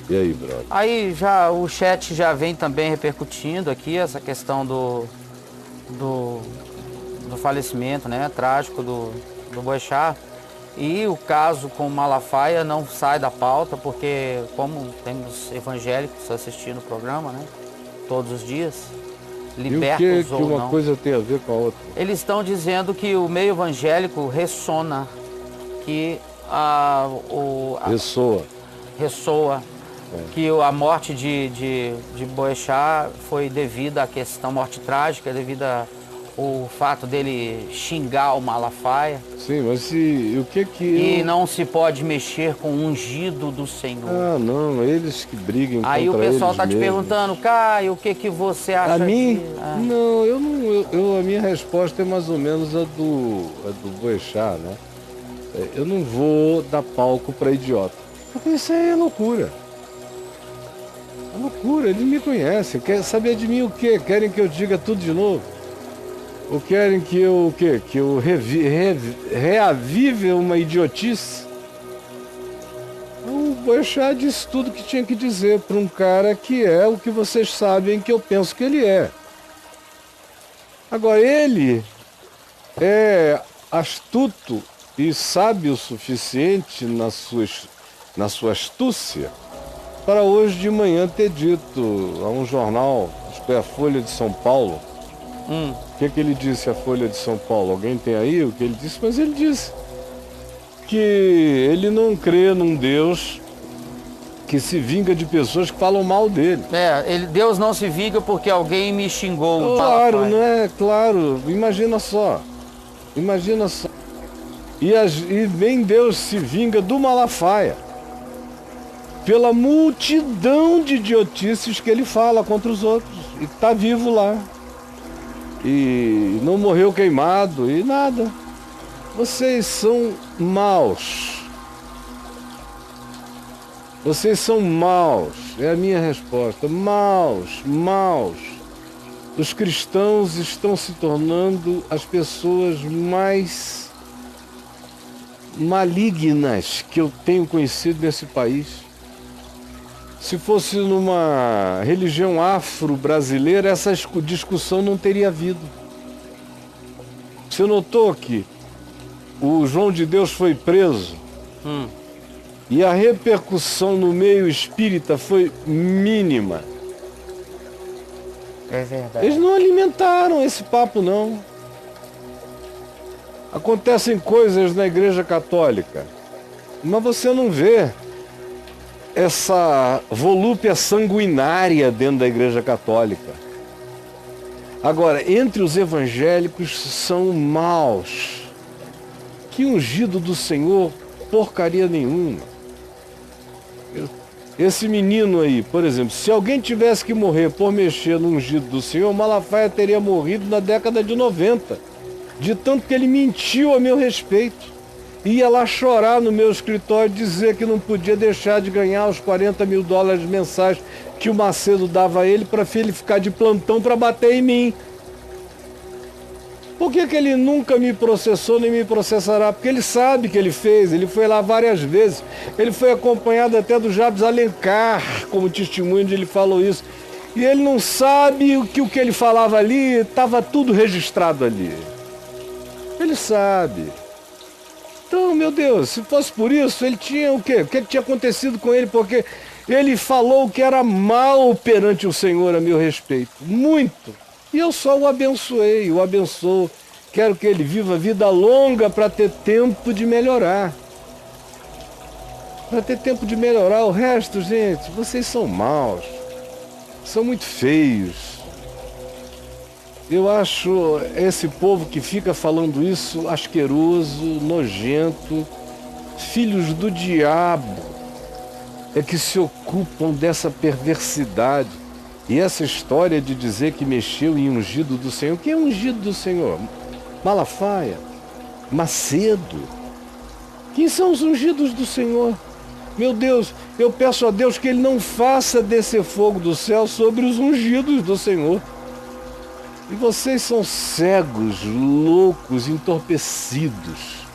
E aí, brother? Aí já o chat já vem também repercutindo aqui essa questão do falecimento, né, trágico do Boechat. E o caso com Malafaia não sai da pauta, porque como temos evangélicos assistindo o programa, né, todos os dias, E o que libertos que ou uma não, coisa tem a ver com a outra? eles estão dizendo que o meio evangélico ressona, que Ressoa. ressoa, que a morte de Boechat foi devida à questão, morte trágica, devido ao fato dele xingar o Malafaia. Sim, mas e o que E eu... não se pode mexer com o ungido do Senhor. Ah, não, eles que briguem Aí o contra pessoal eles tá te mesmos. perguntando, Caio, o que você acha A mim? Ah, Não, eu não. A minha resposta é mais ou menos a do Boechat, né? Eu não vou dar palco para idiota. Porque isso aí é loucura. É loucura, eles me conhecem. Querem saber de mim o quê? Querem que eu diga tudo de novo? Ou querem que eu o quê? Que eu reavive uma idiotice? O Boechat disse tudo que tinha que dizer para um cara que é o que vocês sabem que eu penso que ele é. Agora, ele é astuto e sábio o suficiente na sua astúcia para hoje de manhã ter dito a um jornal, acho que é a Folha de São Paulo. O que ele disse, a Folha de São Paulo? Alguém tem aí o que ele disse? Mas ele disse que ele não crê num Deus que se vinga de pessoas que falam mal dele. Deus não se vinga porque alguém me xingou. Claro, Malafaia. não é? Claro, imagina só. Imagina só. E bem Deus se vinga do Malafaia pela multidão de idiotices que ele fala contra os outros. E tá vivo lá. E não morreu queimado e nada. Vocês são maus. Vocês são maus. É a minha resposta. Maus, maus. Os cristãos estão se tornando as pessoas mais malignas que eu tenho conhecido nesse país. Se fosse numa religião afro-brasileira, essa discussão não teria havido. Você notou que o João de Deus foi preso e a repercussão no meio espírita foi mínima. É verdade. Eles não alimentaram esse papo, não. Acontecem coisas na Igreja Católica, mas você não vê essa volúpia sanguinária dentro da Igreja Católica. Agora, entre os evangélicos são maus. Que ungido do Senhor, porcaria nenhuma. Esse menino aí, por exemplo, se alguém tivesse que morrer por mexer no ungido do Senhor, Malafaia teria morrido na década de 90, de tanto que ele mentiu a meu respeito. Ia lá chorar no meu escritório, dizer que não podia deixar de ganhar os $40 mil mensais que o Macedo dava a ele para ele ficar de plantão para bater em mim. Por que ele nunca me processou nem me processará? Porque ele sabe que ele fez, ele foi lá várias vezes. Ele foi acompanhado até do Jabes Alencar, como testemunho onde ele falou isso. E ele não sabe o que ele falava ali, estava tudo registrado ali. Ele sabe. Então, meu Deus, se fosse por isso, ele tinha o quê? O que tinha acontecido com ele? Porque ele falou que era mal perante o Senhor a meu respeito. Muito. E eu só o abençoei, o abençoo. Quero que ele viva vida longa para ter tempo de melhorar. Para ter tempo de melhorar. O resto, gente, vocês são maus. São muito feios. Eu acho esse povo que fica falando isso asqueroso, nojento, filhos do diabo, é que se ocupam dessa perversidade. E essa história de dizer que mexeu em ungido do Senhor, quem é ungido do Senhor? Malafaia, Macedo. Quem são os ungidos do Senhor? Meu Deus, eu peço a Deus que Ele não faça descer fogo do céu sobre os ungidos do Senhor. E vocês são cegos, loucos, entorpecidos.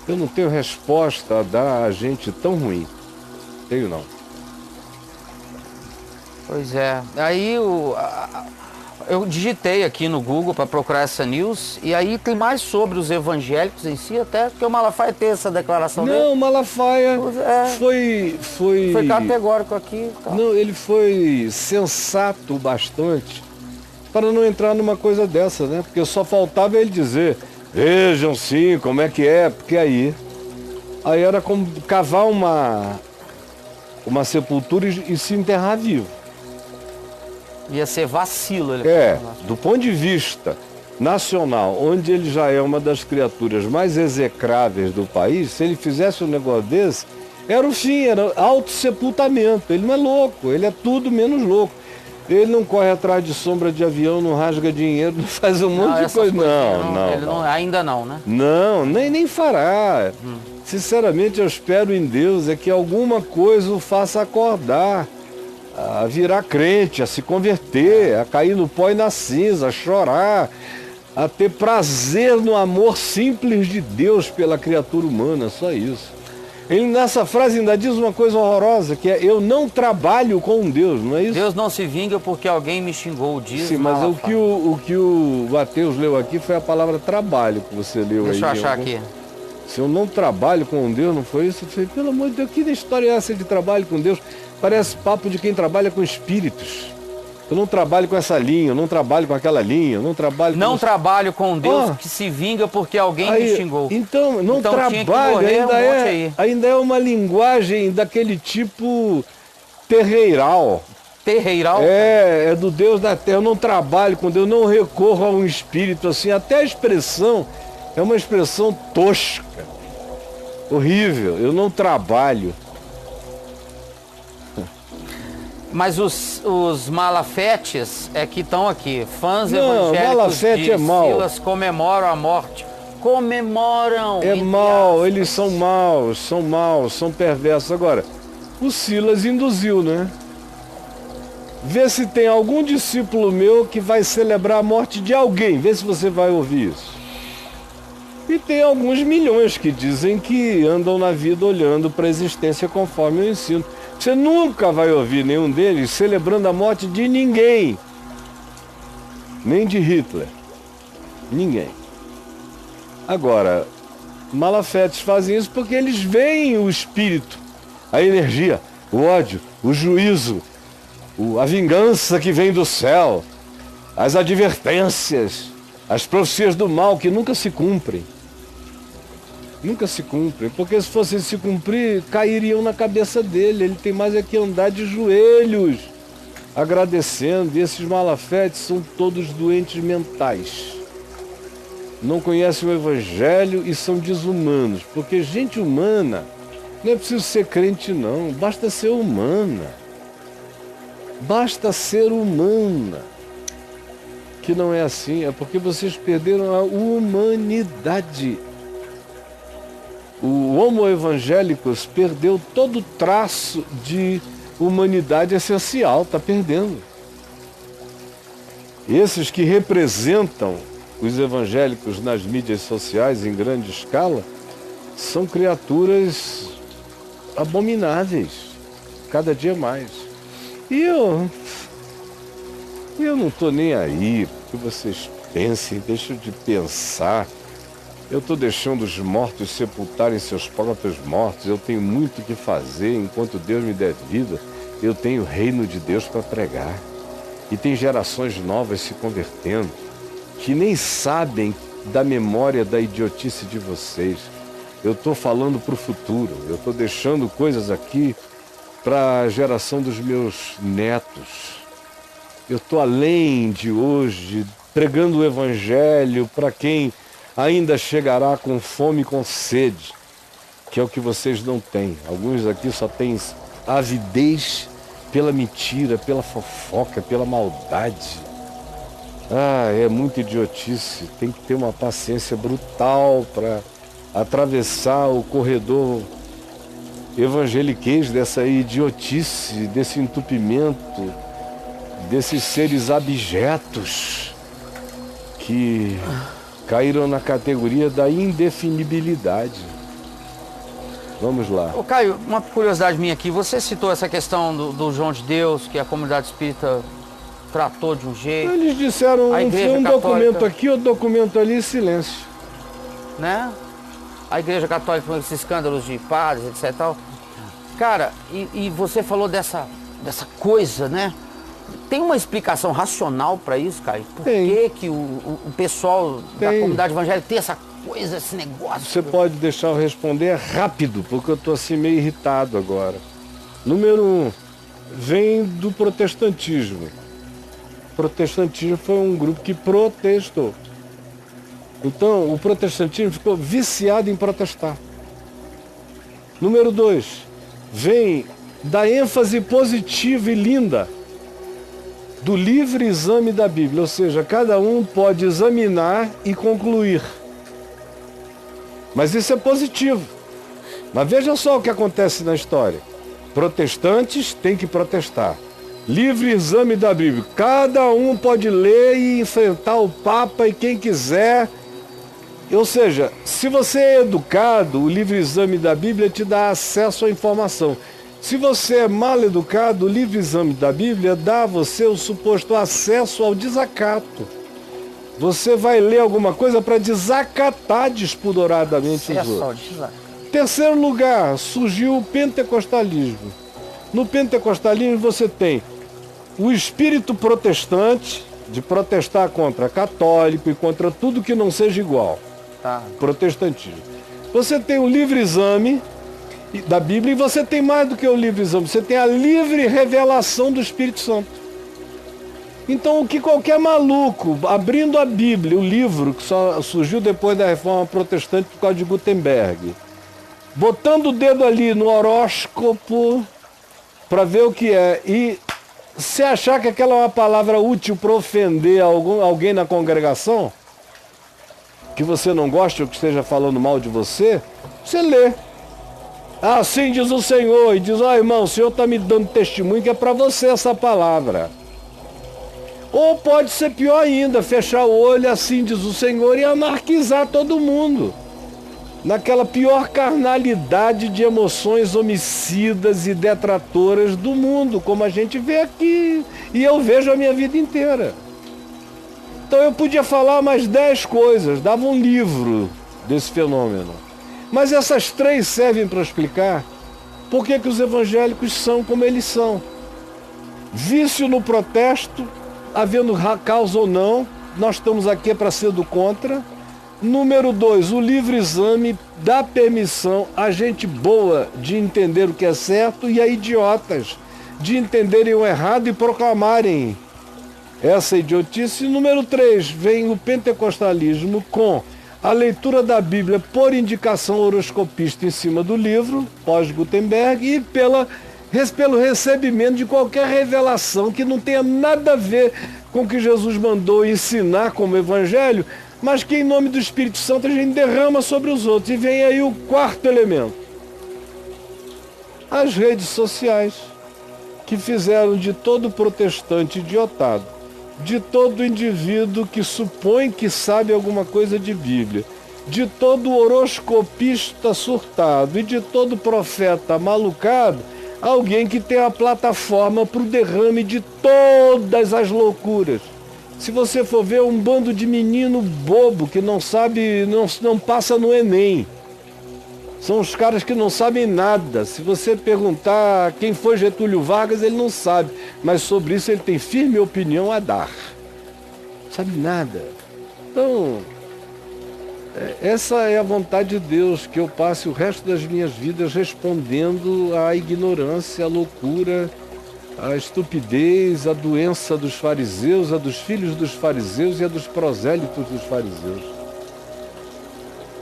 Eu não tenho resposta a dar a gente tão ruim. Tenho não. Pois é. Aí eu digitei aqui no Google para procurar essa news e aí tem mais sobre os evangélicos em si, até porque o Malafaia tem essa declaração dele. Não, o Malafaia foi... Foi categórico aqui. Tá. Não, ele foi sensato bastante para não entrar numa coisa dessa, né? Porque só faltava ele dizer, vejam sim, como é que é, porque aí era como cavar uma sepultura e se enterrar vivo. Ia ser vacilo. Ele do ponto de vista nacional, onde ele já é uma das criaturas mais execráveis do país, se ele fizesse um negócio desse, era o fim, era autossepultamento. Ele não é louco, ele é tudo menos louco. Ele não corre atrás de sombra de avião, não rasga dinheiro, não faz um monte de coisa. Não. Ainda não, né? Não, nem fará. Sinceramente, eu espero em Deus é que alguma coisa o faça acordar, a virar crente, a se converter, a cair no pó e na cinza, a chorar, a ter prazer no amor simples de Deus pela criatura humana, só isso. Ele nessa frase ainda diz uma coisa horrorosa, que é, eu não trabalho com Deus, não é isso? Deus não se vinga porque alguém me xingou, diz. Sim, mas o que o Mateus leu aqui foi a palavra trabalho que você leu. Deixa eu achar aqui. Se eu não trabalho com Deus, não foi isso? Eu falei, pelo amor de Deus, que história é essa de trabalho com Deus? Parece papo de quem trabalha com espíritos. Eu não trabalho com essa linha, eu não trabalho com aquela linha, eu não trabalho com... Não trabalho com Deus que se vinga porque alguém me xingou. Então, não trabalho, ainda é uma linguagem daquele tipo terreiral. Terreiral? É do Deus da terra. Eu não trabalho com Deus, não recorro a um espírito assim. Até a expressão é uma expressão tosca, horrível. Eu não trabalho. Mas os malafetes é que estão aqui. Fãs evangélicos de Silas comemoram a morte. Comemoram. É mal, eles são maus, são perversos. Agora, o Silas induziu, né? Vê se tem algum discípulo meu que vai celebrar a morte de alguém. Vê se você vai ouvir isso. E tem alguns milhões que dizem que andam na vida olhando para a existência conforme eu ensino. Você nunca vai ouvir nenhum deles celebrando a morte de ninguém. Nem de Hitler. Ninguém. Agora, malafetes fazem isso porque eles veem o espírito, a energia, o ódio, o juízo, a vingança que vem do céu, as advertências, as profecias do mal que nunca se cumprem. Nunca se cumprem, porque se fossem se cumprir, cairiam na cabeça dele. Ele tem mais é que andar de joelhos, agradecendo. E esses malafetes são todos doentes mentais. Não conhecem o Evangelho e são desumanos. Porque gente humana, não é preciso ser crente não, basta ser humana. Basta ser humana. Que não é assim, é porque vocês perderam a humanidade. O Homo Evangelicus perdeu todo traço de humanidade essencial, está perdendo. Esses que representam os evangélicos nas mídias sociais em grande escala são criaturas abomináveis, cada dia mais. E eu não estou nem aí, que vocês pensem, deixem de pensar. Eu estou deixando os mortos sepultarem seus próprios mortos. Eu tenho muito o que fazer. Enquanto Deus me der vida, eu tenho o reino de Deus para pregar. E tem gerações novas se convertendo, que nem sabem da memória da idiotice de vocês. Eu estou falando para o futuro. Eu estou deixando coisas aqui para a geração dos meus netos. Eu estou além de hoje, pregando o Evangelho para quem ainda chegará com fome e com sede, que é o que vocês não têm. Alguns aqui só têm avidez pela mentira, pela fofoca, pela maldade. É muita idiotice. Tem que ter uma paciência brutal para atravessar o corredor evangeliquez dessa idiotice, desse entupimento, desses seres abjetos que caíram na categoria da indefinibilidade. Vamos lá. Ô Caio, uma curiosidade minha aqui, você citou essa questão do João de Deus, que a comunidade espírita tratou de um jeito. Eles disseram A Igreja um Católica, documento aqui, outro documento ali, silêncio. né? A Igreja Católica com esses escândalos de padres, etc. Tal. Cara, e você falou dessa coisa, né? Tem uma explicação racional para isso, Caio? Por que o pessoal da comunidade evangélica tem essa coisa, esse negócio? Você pode deixar eu responder rápido, porque eu estou assim meio irritado agora. Número 1, vem do protestantismo. O protestantismo foi um grupo que protestou. Então, o protestantismo ficou viciado em protestar. Número 2, vem da ênfase positiva e linda do livre exame da Bíblia, ou seja, cada um pode examinar e concluir. Mas isso é positivo. Mas veja só o que acontece na história. Protestantes têm que protestar. Livre exame da Bíblia. Cada um pode ler e enfrentar o Papa e quem quiser. Ou seja, se você é educado, o livre exame da Bíblia te dá acesso à informação. Se você é mal educado, o livre exame da Bíblia dá a você o suposto acesso ao desacato. Você vai ler alguma coisa para desacatar despudoradamente os outros. Terceiro lugar, surgiu o pentecostalismo. No pentecostalismo você tem o espírito protestante, de protestar contra católico e contra tudo que não seja igual. Protestantismo. Você tem o livre exame da Bíblia e você tem mais do que o livre exame. Você tem a livre revelação do Espírito Santo. Então, o que qualquer maluco, abrindo a Bíblia, o livro que só surgiu depois da Reforma Protestante por causa de Gutenberg, botando o dedo ali no horóscopo para ver o que é, e se achar que aquela é uma palavra útil para ofender alguém na congregação, que você não gosta ou que esteja falando mal de você, você lê. Assim diz o Senhor, e diz, irmão, o Senhor está me dando testemunho que é para você essa palavra. Ou pode ser pior ainda, fechar o olho, assim diz o Senhor, e anarquizar todo mundo. Naquela pior carnalidade de emoções homicidas e detratoras do mundo, como a gente vê aqui, e eu vejo a minha vida inteira. Então eu podia falar mais 10 coisas, dava um livro desse fenômeno. Mas essas 3 servem para explicar por que os evangélicos são como eles são. Vício no protesto, havendo causa ou não, nós estamos aqui para ser do contra. Número 2, o livre exame dá permissão a gente boa de entender o que é certo e a idiotas de entenderem o errado e proclamarem essa idiotice. Número 3, vem o pentecostalismo com a leitura da Bíblia por indicação horoscopista em cima do livro, pós-Gutenberg, e pelo recebimento de qualquer revelação que não tenha nada a ver com o que Jesus mandou ensinar como evangelho, mas que em nome do Espírito Santo a gente derrama sobre os outros. E vem aí o 4º elemento. As redes sociais, que fizeram de todo protestante idiotado, de todo indivíduo que supõe que sabe alguma coisa de Bíblia, de todo horoscopista surtado e de todo profeta malucado, alguém que tem a plataforma para o derrame de todas as loucuras. Se você for ver um bando de menino bobo que não sabe, não passa no Enem. São os caras que não sabem nada. Se você perguntar quem foi Getúlio Vargas, ele não sabe. Mas sobre isso ele tem firme opinião a dar. Não sabe nada. Então, essa é a vontade de Deus, que eu passe o resto das minhas vidas respondendo à ignorância, à loucura, à estupidez, à doença dos fariseus, a dos filhos dos fariseus e a dos prosélitos dos fariseus.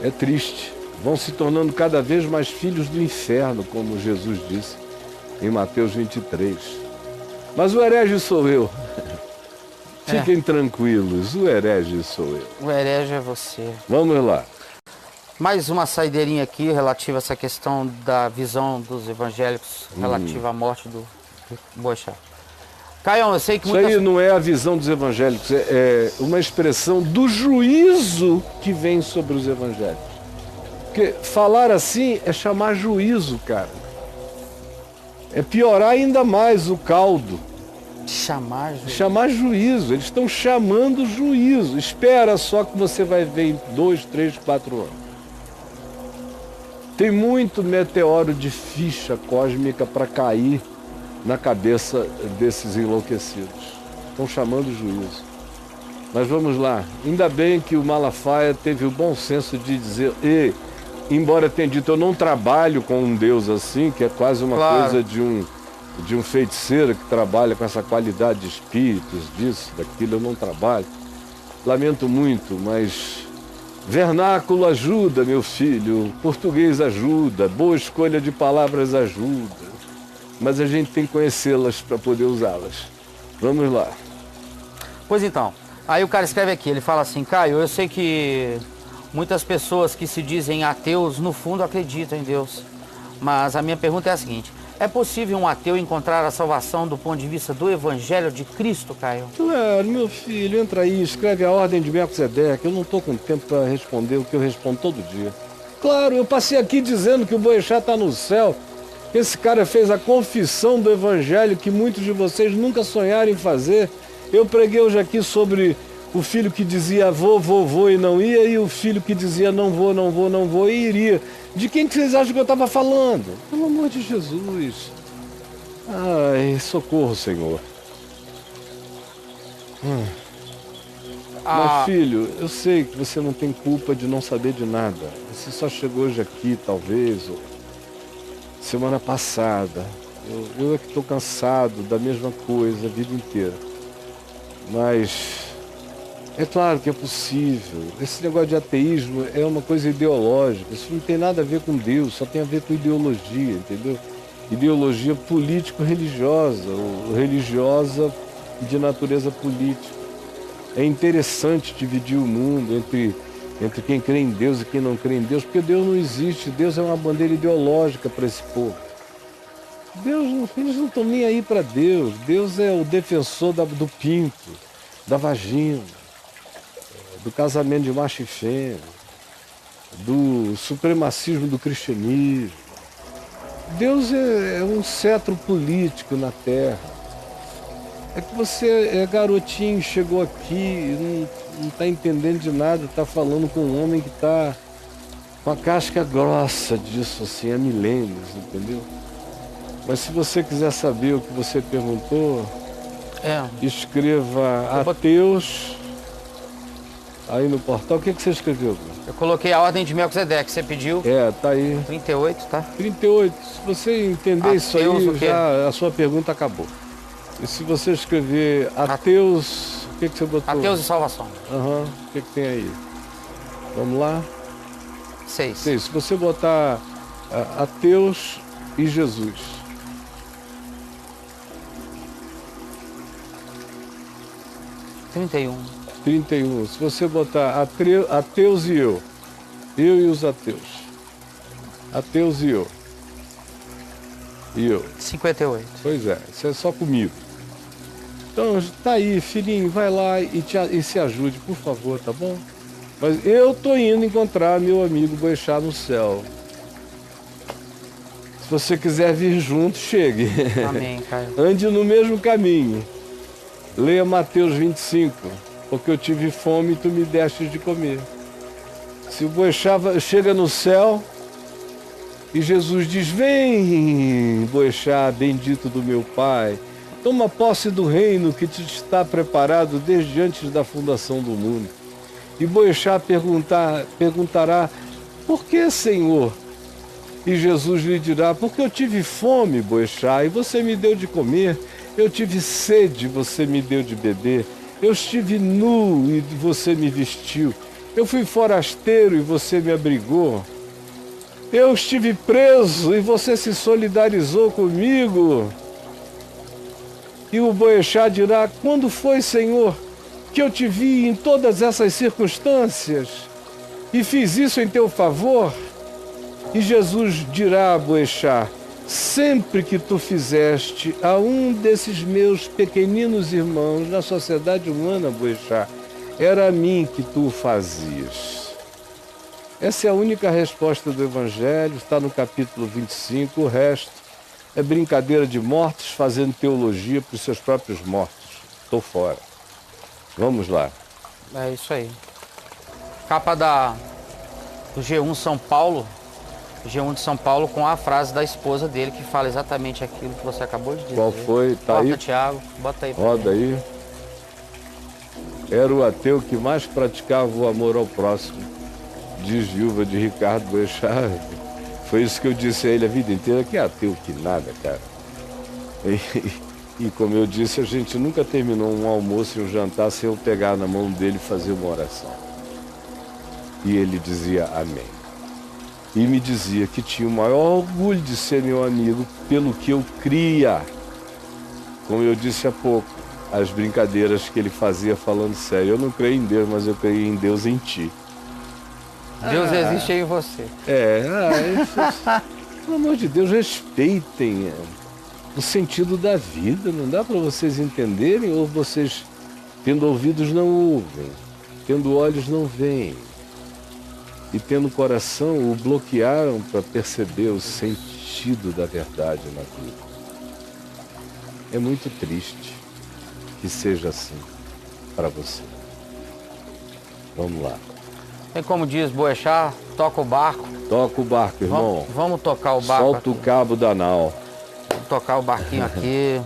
É triste. Vão se tornando cada vez mais filhos do inferno, como Jesus disse em Mateus 23. Mas o herege sou eu. Fiquem tranquilos, o herege sou eu. O herege é você. Vamos lá. Mais uma saideirinha aqui relativa a essa questão da visão dos evangélicos relativa à morte do Boechat. Caião, eu sei que isso aí não é a visão dos evangélicos, é uma expressão do juízo que vem sobre os evangélicos. Porque falar assim é chamar juízo, cara. É piorar ainda mais o caldo. Chamar juízo. Chamar juízo. Eles estão chamando juízo. Espera só que você vai ver em 2, 3, 4 anos. Tem muito meteoro de ficha cósmica para cair na cabeça desses enlouquecidos. Estão chamando juízo. Mas vamos lá. Ainda bem que o Malafaia teve o bom senso de dizer: embora tenha dito, eu não trabalho com um Deus assim, que é quase uma coisa de um feiticeiro que trabalha com essa qualidade de espíritos, disso, daquilo, eu não trabalho. Lamento muito, mas vernáculo ajuda, meu filho, português ajuda, boa escolha de palavras ajuda, mas a gente tem que conhecê-las para poder usá-las. Vamos lá. Pois então, aí o cara escreve aqui, ele fala assim: Caio, eu sei que muitas pessoas que se dizem ateus, no fundo acreditam em Deus, mas a minha pergunta é a seguinte: é possível um ateu encontrar a salvação do ponto de vista do Evangelho de Cristo, Caio? Claro, meu filho, entra aí, escreve a ordem de Melquisedeque. Eu não estou com tempo para responder o que eu respondo todo dia. Claro, eu passei aqui dizendo que o Boechat está no céu. Esse cara fez a confissão do Evangelho que muitos de vocês nunca sonharam em fazer. Eu preguei hoje aqui sobre o filho que dizia vou e não ia, e o filho que dizia não vou e iria. De quem que vocês acham que eu estava falando? Pelo amor de Jesus. Ai, socorro, Senhor. Mas, filho, eu sei que você não tem culpa de não saber de nada. Você só chegou hoje aqui, talvez, ou semana passada. Eu é que estou cansado da mesma coisa a vida inteira. Mas é claro que é possível. Esse negócio de ateísmo é uma coisa ideológica. Isso não tem nada a ver com Deus, só tem a ver com ideologia, entendeu? Ideologia político-religiosa, ou religiosa de natureza política. É interessante dividir o mundo entre quem crê em Deus e quem não crê em Deus, porque Deus não existe. Deus é uma bandeira ideológica para esse povo. Eles não estão nem aí para Deus. Deus é o defensor do pinto, da vagina, do casamento de macho e fêmea, do supremacismo do cristianismo. Deus é um cetro político na terra. É que você é garotinho, chegou aqui, não está entendendo de nada, está falando com um homem que está com a casca grossa disso, assim, há milênios, entendeu? Mas se você quiser saber o que você perguntou, escreva ateus aí no portal. O que você escreveu? Eu coloquei a ordem de Melquisedeque, você pediu? Tá aí. 38, tá? 38. Se você entender ateus, isso aí, já a sua pergunta acabou. E se você escrever ateus, o que você botou? Ateus e salvação. O que tem aí? Vamos lá? 6. Se você botar ateus e Jesus. 31. 31. Se você botar ateus e eu e os ateus. Ateus e eu. 58. Pois é, isso é só comigo. Então, tá aí, filhinho, vai lá e se ajude, por favor, tá bom? Mas eu tô indo encontrar meu amigo Boechat no céu. Se você quiser vir junto, chegue. Amém, Caio. Ande no mesmo caminho. Leia Mateus 25. Porque eu tive fome e tu me deste de comer. Se o Boechat chega no céu e Jesus diz: vem, Boechat, bendito do meu Pai, toma posse do reino que te está preparado desde antes da fundação do mundo. E Boechat perguntará: por que, Senhor? E Jesus lhe dirá: porque eu tive fome, Boechat, e você me deu de comer. Eu tive sede, você me deu de beber. Eu estive nu e você me vestiu. Eu fui forasteiro e você me abrigou. Eu estive preso e você se solidarizou comigo. E o Boechat dirá: quando foi, Senhor, que eu te vi em todas essas circunstâncias e fiz isso em teu favor? E Jesus dirá a Boechat: sempre que tu fizeste a um desses meus pequeninos irmãos na sociedade humana, Boechat, era a mim que tu fazias. Essa é a única resposta do Evangelho, está no capítulo 25, o resto é brincadeira de mortos fazendo teologia para os seus próprios mortos. Estou fora. Vamos lá. É isso aí. Capa do G1 São Paulo. G1 de São Paulo com a frase da esposa dele que fala exatamente aquilo que você acabou de dizer. Qual foi? Tá Bota, aí? Thiago, bota aí. Roda aí. Era o ateu que mais praticava o amor ao próximo, diz viúva de Ricardo Boechat. Foi isso que eu disse a ele a vida inteira, que é ateu que nada, cara. E como eu disse, a gente nunca terminou um almoço e um jantar sem eu pegar na mão dele e fazer uma oração. E ele dizia amém. E me dizia que tinha o maior orgulho de ser meu amigo pelo que eu cria. Como eu disse há pouco, as brincadeiras que ele fazia falando sério. Eu não creio em Deus, mas eu creio em Deus em ti. Deus existe em você. Pelo amor de Deus, respeitem o sentido da vida. Não dá para vocês entenderem, ou vocês, tendo ouvidos, não ouvem, tendo olhos, não veem, e tendo coração, o bloquearam para perceber o sentido da verdade na vida. É muito triste que seja assim para você. Vamos lá. Tem como diz Boechat, toca o barco. Toca o barco, irmão. Vamos tocar o barco. Solta aqui. o cabo da nau. Vamos tocar o barquinho aqui.